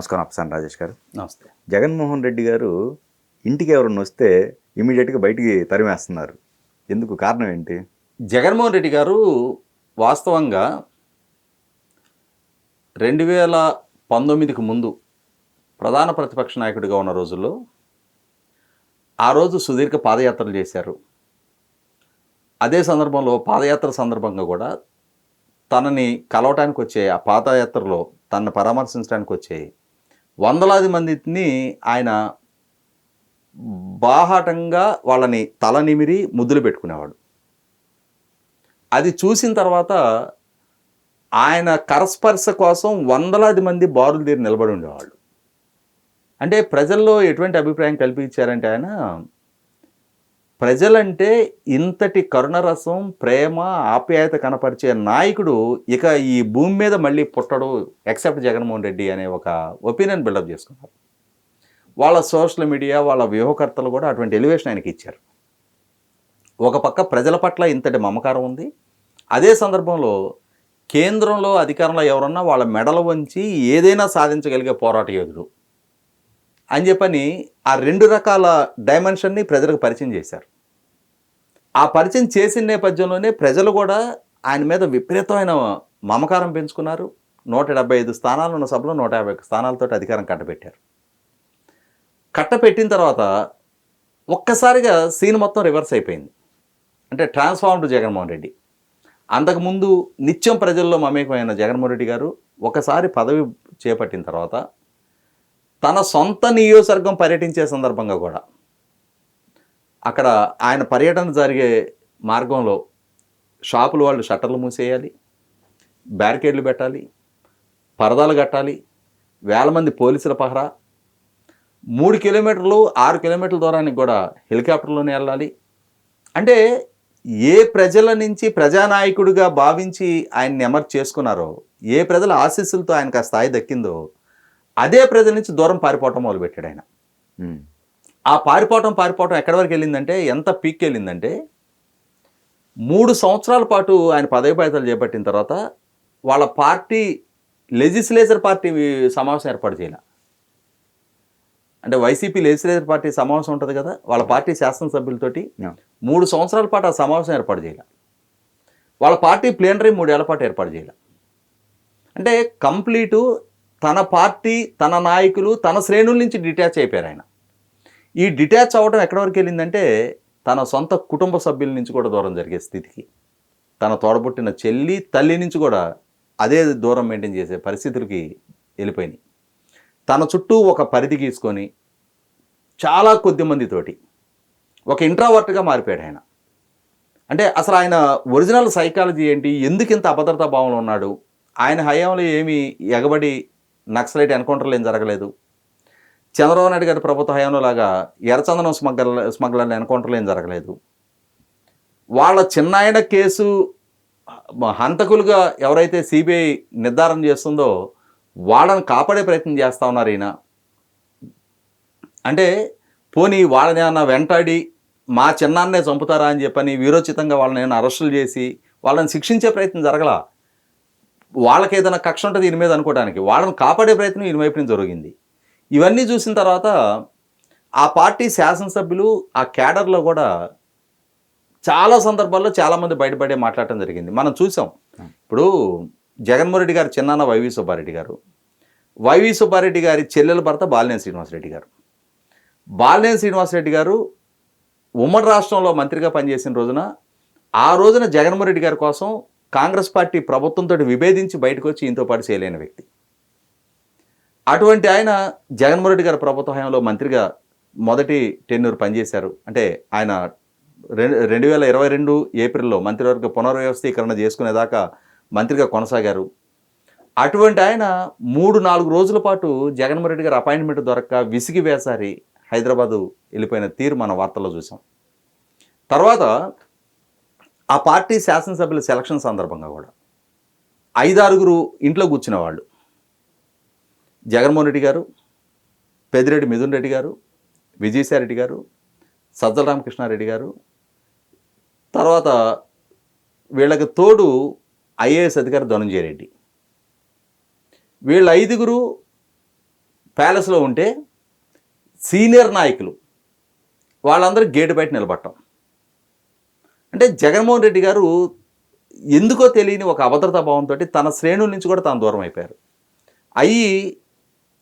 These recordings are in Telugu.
నమస్కారం అప్సాన్ రాజేష్ గారు. నమస్తే. జగన్మోహన్ రెడ్డి గారు ఇంటికి ఎవరన్నా వస్తే ఇమీడియట్గా బయటికి తరిమేస్తున్నారు. ఎందుకు? కారణం ఏంటి? జగన్మోహన్ రెడ్డి గారు వాస్తవంగా 2019కి ముందు ప్రధాన ప్రతిపక్ష నాయకుడిగా ఉన్న రోజుల్లో ఆ రోజు సుదీర్ఘ పాదయాత్రలు చేశారు. అదే సందర్భంలో పాదయాత్ర సందర్భంగా కూడా తనని కలవటానికి వచ్చే ఆ పాదయాత్రలో తనను పరామర్శించడానికి వచ్చే వందలాది మందిని ఆయన బాహాటంగా వాళ్ళని తల నిమిరి ముద్దులు పెట్టుకునేవాడు. అది చూసిన తర్వాత ఆయన కరస్పర్శ కోసం వందలాది మంది బారులు తీరి నిలబడి ఉండేవాళ్ళు. అంటే ప్రజల్లో ఎటువంటి అభిప్రాయం కల్పించారంటే ఆయన ప్రజలంటే ఇంతటి కరుణరసం, ప్రేమ, ఆప్యాయత కనపరిచే నాయకుడు ఇక ఈ భూమి మీద మళ్ళీ పుట్టడు ఎక్సెప్ట్ జగన్మోహన్ రెడ్డి అనే ఒక ఒపీనియన్ బిల్డప్ చేసుకున్నారు. వాళ్ళ సోషల్ మీడియా, వాళ్ళ వ్యూహకర్తలు కూడా అటువంటి ఎలివేషన్ ఆయనకి ఇచ్చారు. ఒక పక్క ప్రజల పట్ల ఇంతటి మమకారం ఉంది. అదే సందర్భంలో కేంద్రంలో అధికారంలో ఎవరన్నా వాళ్ళ మెడలు వంచి ఏదైనా సాధించగలిగే పోరాట యోధుడు అని చెప్పని ఆ రెండు రకాల డైమెన్షన్ని ప్రజలకు పరిచయం చేశారు. ఆ పరిచయం చేసిన నేపథ్యంలోనే ప్రజలు కూడా ఆయన మీద విపరీతమైన మమకారం పెంచుకున్నారు. 175 స్థానాలు ఉన్న సభలో 150 స్థానాలతో అధికారం కట్టబెట్టారు. కట్టబెట్టిన తర్వాత ఒక్కసారిగా సీన్ మొత్తం రివర్స్ అయిపోయింది. అంటే ట్రాన్స్ఫార్మ్డ్ జగన్మోహన్ రెడ్డి. అంతకుముందు నిత్యం ప్రజల్లో మమేకమైన జగన్మోహన్ రెడ్డి గారు ఒకసారి పదవి చేపట్టిన తర్వాత తన సొంత నియోజకవర్గం పర్యటించే సందర్భంగా కూడా అక్కడ ఆయన పర్యటన జరిగే మార్గంలో షాపులు వాళ్ళు షట్టర్లు మూసేయాలి, బ్యారికేడ్లు పెట్టాలి, పరదాలు కట్టాలి, వేల మంది పోలీసుల పహరా, 3 కిలోమీటర్లు 6 కిలోమీటర్ల దూరానికి కూడా హెలికాప్టర్లోనే వెళ్ళాలి. అంటే ఏ ప్రజల నుంచి ప్రజానాయకుడిగా భావించి ఆయన్ని ఎమర్జ్ చేసుకున్నారో, ఏ ప్రజల ఆశీస్సులతో ఆయనకు ఆ స్థాయి దక్కిందో అదే ప్రజల నుంచి దూరం పారిపోవటం మొదలుపెట్టాడు ఆయన. ఆ పారిపోవటం ఎక్కడి వరకు వెళ్ళిందంటే, ఎంత పీక్ వెళ్ళిందంటే 3 సంవత్సరాల పాటు ఆయన పదవి బాధ్యతలు చేపట్టిన తర్వాత వాళ్ళ పార్టీ లెజిస్లేచర్ పార్టీ సమావేశం ఏర్పాటు చేయాలి. అంటే వైసీపీ లెజిస్లేచర్ పార్టీ సమావేశం ఉంటుంది కదా, వాళ్ళ పార్టీ శాసనసభ్యులతోటి 3 సంవత్సరాల పాటు ఆ సమావేశం ఏర్పాటు చేయాలి. వాళ్ళ పార్టీ ప్లేనరీ 3 ఏళ్ల పాటు ఏర్పాటు చేయాలి. అంటే కంప్లీటు తన పార్టీ, తన నాయకులు, తన శ్రేణుల నుంచి డిటాచ్ అయిపోయారు ఆయన. ఈ డిటాచ్ అవ్వడం ఎక్కడి వరకు వెళ్ళిందంటే తన సొంత కుటుంబ సభ్యుల నుంచి కూడా దూరం జరిగే స్థితికి, తన తోడబుట్టిన చెల్లి, తల్లి నుంచి కూడా అదే దూరం మెయింటైన్ చేసే పరిస్థితులకి వెళ్ళిపోయినాయి. తన చుట్టూ ఒక పరిధి గీసుకొని చాలా కొద్ది మందితోటి ఒక ఇంట్రావర్ట్గా మారిపోయాడు ఆయన. అంటే అసలు ఆయన ఒరిజినల్ సైకాలజీ ఏంటి, ఎందుకు ఇంత అభద్రతా భావంలో ఉన్నాడు, ఆయన హయాంలో ఏమి ఎగబడి నక్సలైట్ ఎన్కౌంటర్లు ఏం జరగలేదు, చంద్రబాబు నాయుడు గారి ప్రభుత్వ హయాంలో లాగా ఎర్రచందనం స్మగ్లర్ల ఎన్కౌంటర్లు ఏం జరగలేదు, వాళ్ళ చిన్నాయన కేసు హంతకులుగా ఎవరైతే సిబిఐ నిర్ధారణ చేస్తుందో వాళ్ళని కాపాడే ప్రయత్నం చేస్తూ ఉన్నారు ఈయన. అంటే పోనీ వాళ్ళని ఏమన్నా వెంటాడి మా చిన్నాన్నే చంపుతారా అని చెప్పని వీరోచితంగా వాళ్ళని ఏమైనా అరెస్టులు చేసి వాళ్ళని శిక్షించే ప్రయత్నం జరగలా. వాళ్ళకి ఏదైనా కక్ష ఉంటుంది దీని మీద అనుకోవడానికి, వాళ్ళని కాపాడే ప్రయత్నం ఈయన వైపు నుంచి జరిగింది. ఇవన్నీ చూసిన తర్వాత ఆ పార్టీ శాసనసభ్యులు, ఆ క్యాడర్లో కూడా చాలా సందర్భాల్లో చాలామంది బయటపడే మాట్లాడటం జరిగింది. మనం చూసాం. ఇప్పుడు జగన్మోహన్ రెడ్డి గారి చిన్నాన్న వైవి సుబ్బారెడ్డి గారు, వైవి సుబ్బారెడ్డి గారి చెల్లెల భర్త బాలినేని శ్రీనివాసరెడ్డి గారు. బాలినేని శ్రీనివాసరెడ్డి గారు ఉమ్మడి రాష్ట్రంలో మంత్రిగా పనిచేసిన రోజున ఆ రోజున జగన్మోహన్ రెడ్డి గారి కోసం కాంగ్రెస్ పార్టీ ప్రభుత్వంతో విభేదించి బయటకు వచ్చి ఈయనతో పాటు చేయలేని వ్యక్తి. అటువంటి ఆయన జగన్మోహన్ రెడ్డి గారి ప్రభుత్వ హయాంలో మంత్రిగా మొదటి టెన్యూర్ పనిచేశారు. అంటే ఆయన 2022 ఏప్రిల్లో మంత్రివర్గ పునర్వ్యవస్థీకరణ చేసుకునేదాకా మంత్రిగా కొనసాగారు. అటువంటి ఆయన 3-4 రోజుల పాటు జగన్మోహన్ రెడ్డి గారు అపాయింట్మెంట్ దొరక్క విసిగి వేసారి హైదరాబాదు వెళ్ళిపోయిన తీరు మన వార్తల్లో చూసాం. తర్వాత ఆ పార్టీ శాసనసభ్యుల సెలక్షన్ సందర్భంగా కూడా 5-6 ఇంట్లో కూర్చున్న వాళ్ళు, జగన్మోహన్ రెడ్డి గారు, పెద్దిరెడ్డి మిథున్ రెడ్డి గారు, విజయసాయిరెడ్డి గారు, సజ్జల రామకృష్ణారెడ్డి గారు, తర్వాత వీళ్ళకి తోడు ఐఏఎస్ అధికారి ధనంజయ రెడ్డి, వీళ్ళ 5 ప్యాలెస్లో ఉంటే సీనియర్ నాయకులు వాళ్ళందరూ గేటు బయట నిలబడటం. అంటే జగన్మోహన్ రెడ్డి గారు ఎందుకో తెలియని ఒక అభద్రతా భావంతో తన శ్రేణుల నుంచి కూడా తాను దూరం అయిపోయారు. అయ్యి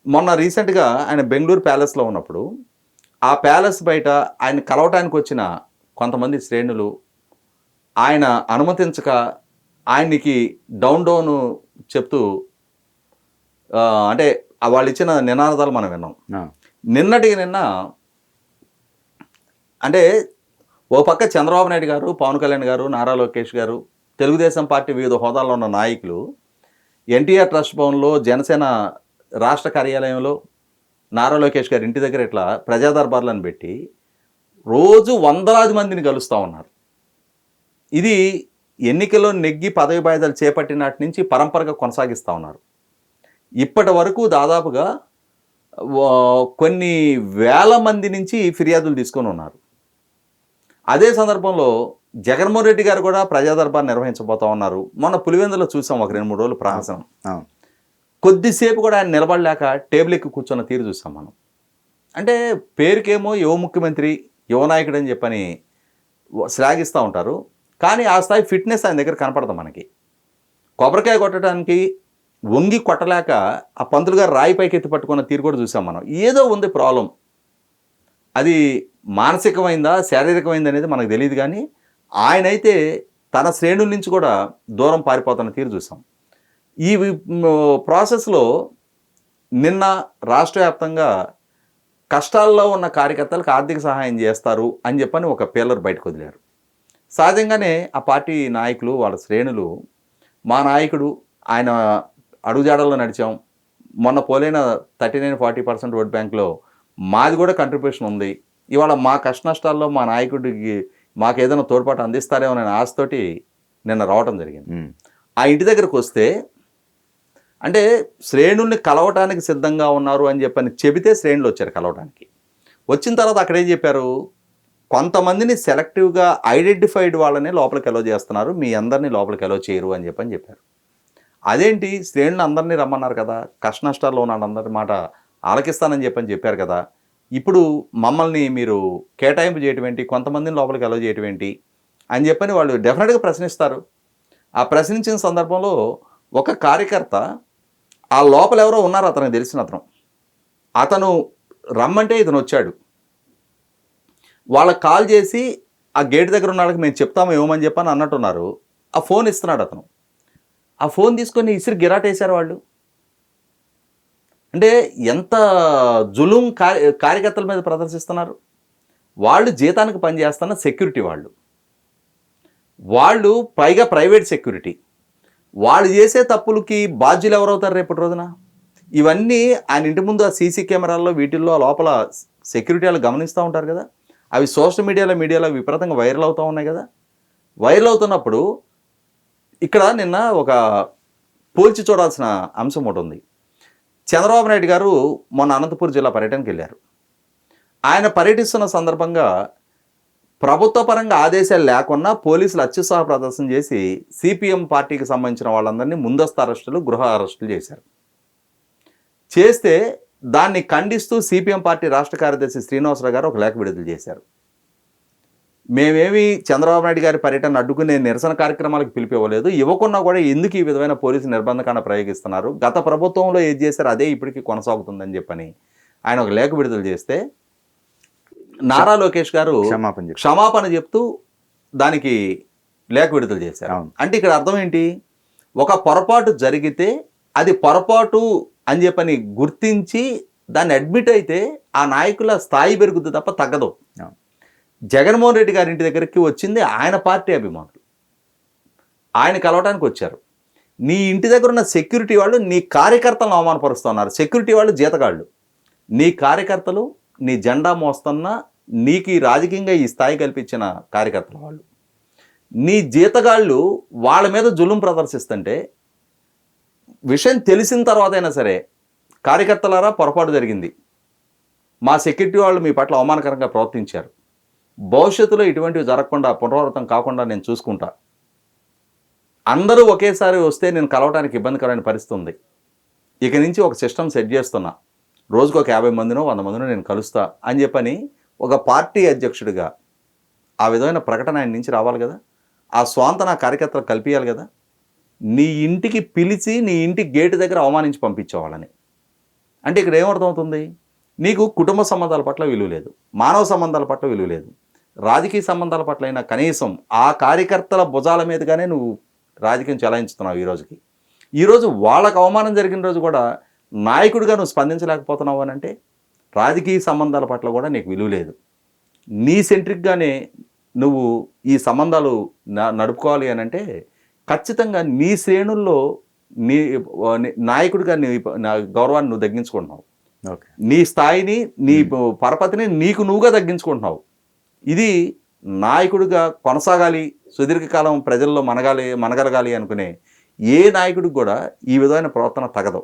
మొన్న రీసెంట్గా ఆయన బెంగళూరు ప్యాలెస్లో ఉన్నప్పుడు ఆ ప్యాలెస్ బయట ఆయన కలవటానికి వచ్చిన కొంతమంది శ్రేణులు ఆయన అనుమతించక ఆయనకి డౌన్ చెప్తూ అంటే వాళ్ళు ఇచ్చిన నినాదాలు మనం విన్నాం. నిన్నటికి నిన్న అంటే ఓ పక్క చంద్రబాబు నాయుడు గారు, పవన్ కళ్యాణ్ గారు, నారా లోకేష్ గారు, తెలుగుదేశం పార్టీ వివిధ హోదాల్లో ఉన్న నాయకులు ఎన్టీఆర్ ట్రస్ట్ భవన్లో, జనసేన రాష్ట్ర కార్యాలయంలో, నారా లోకేష్ గారి ఇంటి దగ్గర ఇట్లా ప్రజా దర్బార్లను పెట్టి రోజు వందలాది మందిని కలుస్తూ ఉన్నారు. ఇది ఎన్నికల్లో నెగ్గి పదవి బాధ్యతలు చేపట్టినటి నుంచి పరంపరగా కొనసాగిస్తూ ఉన్నారు. ఇప్పటి వరకు దాదాపుగా కొన్ని వేల మంది నుంచి ఫిర్యాదులు తీసుకొని ఉన్నారు. అదే సందర్భంలో జగన్మోహన్ రెడ్డి గారు కూడా ప్రజా దర్బార్ నిర్వహించబోతా ఉన్నారు. మొన్న పులివెందులో చూసాం ఒక 2-3 రోజులు ప్రహసనం. కొద్దిసేపు కూడా ఆయన నిలబడలేక టేబుల్ ఎక్కి కూర్చున్న తీరు చూసాం మనం. అంటే పేరుకేమో యువ ముఖ్యమంత్రి, యువ నాయకుడు అని చెప్పని శ్లాఘిస్తూ ఉంటారు. కానీ ఆ స్థాయి ఫిట్నెస్ ఆయన దగ్గర కనపడదు మనకి. కొబ్బరికాయ కొట్టడానికి వంగి కొట్టలేక ఆ పంతులు గారు రాయి పైకి ఎత్తి పట్టుకున్న తీరు కూడా చూసాం మనం. ఏదో ఉంది ప్రాబ్లం. అది మానసికమైందా, శారీరకమైందా అనేది మనకు తెలియదు. కానీ ఆయనైతే తన శ్రేణుల నుంచి కూడా దూరం పారిపోతున్న తీరు చూసాం. ఈ ప్రాసెస్లో నిన్న రాష్ట్ర వ్యాప్తంగా కష్టాల్లో ఉన్న కార్యకర్తలకు ఆర్థిక సహాయం చేస్తారు అని చెప్పని ఒక పేలర్ బయటకు వదిలారు. సహజంగానే ఆ పార్టీ నాయకులు, వాళ్ళ శ్రేణులు, మా నాయకుడు ఆయన అడుగుజాడల్లో నడిచాం, మొన్న పోలైన 39-40% ఓట్ బ్యాంక్లో మాది కూడా కంట్రిబ్యూషన్ ఉంది, ఇవాళ మా కష్ట నష్టాల్లో మా నాయకుడికి మాకు ఏదైనా తోడ్పాటు అందిస్తారేమో అనే ఆశతోటి నిన్న రావటం జరిగింది. ఆ ఇంటి దగ్గరకు వస్తే అంటే శ్రేణుల్ని కలవటానికి సిద్ధంగా ఉన్నారు అని చెప్పని చెబితే శ్రేణులు వచ్చారు కలవటానికి. వచ్చిన తర్వాత అక్కడ ఏం చెప్పారు, కొంతమందిని సెలెక్టివ్గా ఐడెంటిఫైడ్ వాళ్ళని లోపలికి ఎలో చేస్తున్నారు, మీ అందరినీ లోపలికి ఎలో చేయరు అని చెప్పారు. అదేంటి, శ్రేణులు అందరినీ రమ్మన్నారు కదా, కష్ట నష్టాల్లో ఉన్న అందరి మాట ఆలకిస్తానని చెప్పారు కదా, ఇప్పుడు మమ్మల్ని మీరు కేటాయింపు చేయటం ఏంటి, కొంతమందిని లోపలికి ఎలో చేయటం ఏంటి అని చెప్పని వాళ్ళు డెఫినెట్గా ప్రశ్నిస్తారు. ఆ ప్రశ్నించిన సందర్భంలో ఒక కార్యకర్త ఆ లోపల ఎవరో ఉన్నారు, అతనికి తెలిసిన అతను రమ్మంటే ఇతను వచ్చాడు. వాళ్ళకి కాల్ చేసి ఆ గేట్ దగ్గర ఉన్న వాళ్ళకి మేము చెప్తాము ఏమని చెప్పని అన్నట్టున్నారు. ఆ ఫోన్ ఇస్తున్నాడు అతను. ఆ ఫోన్ తీసుకొని ఇసిరి గిరాటేశారు వాళ్ళు. అంటే ఎంత జులుం కార్యకర్తల మీద ప్రదర్శిస్తున్నారు. వాళ్ళు జీతానికి పనిచేస్తున్న సెక్యూరిటీ వాళ్ళు పైగా ప్రైవేట్ సెక్యూరిటీ. వాళ్ళు చేసే తప్పులకి బాధ్యులు ఎవరవుతారు రేపటి రోజున? ఇవన్నీ ఆయన ఇంటి ముందు ఆ సీసీ కెమెరాల్లో వీటిల్లో లోపల సెక్యూరిటీ వాళ్ళు గమనిస్తూ ఉంటారు కదా. అవి సోషల్ మీడియాలో విపరీతంగా వైరల్ అవుతూ ఉన్నాయి కదా. వైరల్ అవుతున్నప్పుడు ఇక్కడ నిన్న ఒక పోల్చి చూడాల్సిన అంశం ఒకటి ఉంది. చంద్రబాబు నాయుడు గారు మొన్న అనంతపురం జిల్లా పర్యటనకి వెళ్ళారు. ఆయన పర్యటిస్తున్న సందర్భంగా ప్రభుత్వ పరంగా ఆదేశాలు లేకుండా పోలీసులు అత్యుత్సాహ ప్రదర్శన చేసి సిపిఎం పార్టీకి సంబంధించిన వాళ్ళందరినీ ముందస్తు అరెస్టులు, గృహ అరెస్టులు చేస్తే దాన్ని ఖండిస్తూ సిపిఎం పార్టీ రాష్ట్ర కార్యదర్శి శ్రీనివాసరావు గారు ఒక లేఖ విడుదల చేశారు. మేమేమి చంద్రబాబు నాయుడు గారి పర్యటన అడ్డుకునే నిరసన కార్యక్రమాలకు పిలిపివ్వలేదు, ఇవ్వకున్నా కూడా ఎందుకు ఈ విధమైన పోలీసు నిర్బంధకాన్ని ప్రయోగిస్తున్నారు, గత ప్రభుత్వంలో ఏది చేశారో అదే ఇప్పటికీ కొనసాగుతుందని చెప్పని ఆయన ఒక లేఖ విడుదల చేస్తే నారా లోకేష్ గారు క్షమాపణ చెప్తూ దానికి లేఖ విడుదల చేశారు. అంటే ఇక్కడ అర్థం ఏంటి, ఒక పొరపాటు జరిగితే అది పొరపాటు అని చెప్పని గుర్తించి దాన్ని అడ్మిట్ అయితే ఆ నాయకుల స్థాయి పెరుగుతుంది తప్ప తగ్గదు. జగన్మోహన్ రెడ్డి గారి ఇంటి దగ్గరికి వచ్చింది ఆయన పార్టీ అభిమానులు, ఆయన కలవడానికి వచ్చారు. నీ ఇంటి దగ్గర ఉన్న సెక్యూరిటీ వాళ్ళు నీ కార్యకర్తలను అవమానపరుస్తున్నారు. సెక్యూరిటీ వాళ్ళు జీతగాళ్ళు, నీ కార్యకర్తలు నీ జెండా మోస్తున్న నీకు ఈ రాజకీయంగా ఈ స్థాయి కల్పించిన కార్యకర్తల వాళ్ళు, నీ జీతగాళ్ళు వాళ్ళ మీద జులుం ప్రదర్శిస్తుంటే విషయం తెలిసిన తర్వాత అయినా సరే కార్యకర్తలారా పొరపాటు జరిగింది, మా సెక్యూరిటీ వాళ్ళు మీ పట్ల అవమానకరంగా ప్రవర్తించారు, భవిష్యత్తులో ఇటువంటివి జరగకుండా పునరావృతం కాకుండా నేను చూసుకుంటా, అందరూ ఒకేసారి వస్తే నేను కలవడానికి ఇబ్బందికరమైన పరిస్థితి ఉంది, ఇక నుంచి ఒక సిస్టమ్ సెట్ చేస్తున్నా, రోజుకు ఒక 50 మందినో 100 మందినో నేను కలుస్తా అని చెప్పని ఒక పార్టీ అధ్యక్షుడిగా ఆ విధమైన ప్రకటన ఆయన నుంచి రావాలి కదా. ఆ స్వాంత నా కార్యకర్తలు కల్పించాలి కదా. నీ ఇంటికి పిలిచి నీ ఇంటి గేటు దగ్గర అవమానించి పంపించేవాళ్ళని అంటే ఇక్కడ ఏమర్థమవుతుంది? నీకు కుటుంబ సంబంధాల పట్ల విలువ లేదు, మానవ సంబంధాల పట్ల విలువ లేదు, రాజకీయ సంబంధాల పట్ల అయినా కనీసం ఆ కార్యకర్తల భుజాల మీదుగానే నువ్వు రాజకీయం చెలాయించుతున్నావు. ఈరోజు వాళ్ళకు అవమానం జరిగిన రోజు కూడా నాయకుడిగా నువ్వు స్పందించలేకపోతున్నావు అని అంటే రాజకీయ సంబంధాల పట్ల కూడా నీకు విలువ లేదు. నీ సెంట్రిక్గానే నువ్వు ఈ సంబంధాలు నడుపుకోవాలి అని అంటే ఖచ్చితంగా నీ శ్రేణుల్లో నీ నాయకుడిగా నీ గౌరవాన్ని నువ్వు తగ్గించుకుంటున్నావు. ఓకే. నీ స్థాయిని నీ పరపతిని నీకు నువ్వుగా తగ్గించుకుంటున్నావు. ఇది నాయకుడిగా కొనసాగాలి, సుదీర్ఘకాలం ప్రజల్లో మనగలగాలి అనుకునే ఏ నాయకుడికి కూడా ఈ విధమైన ప్రవర్తన తగదు.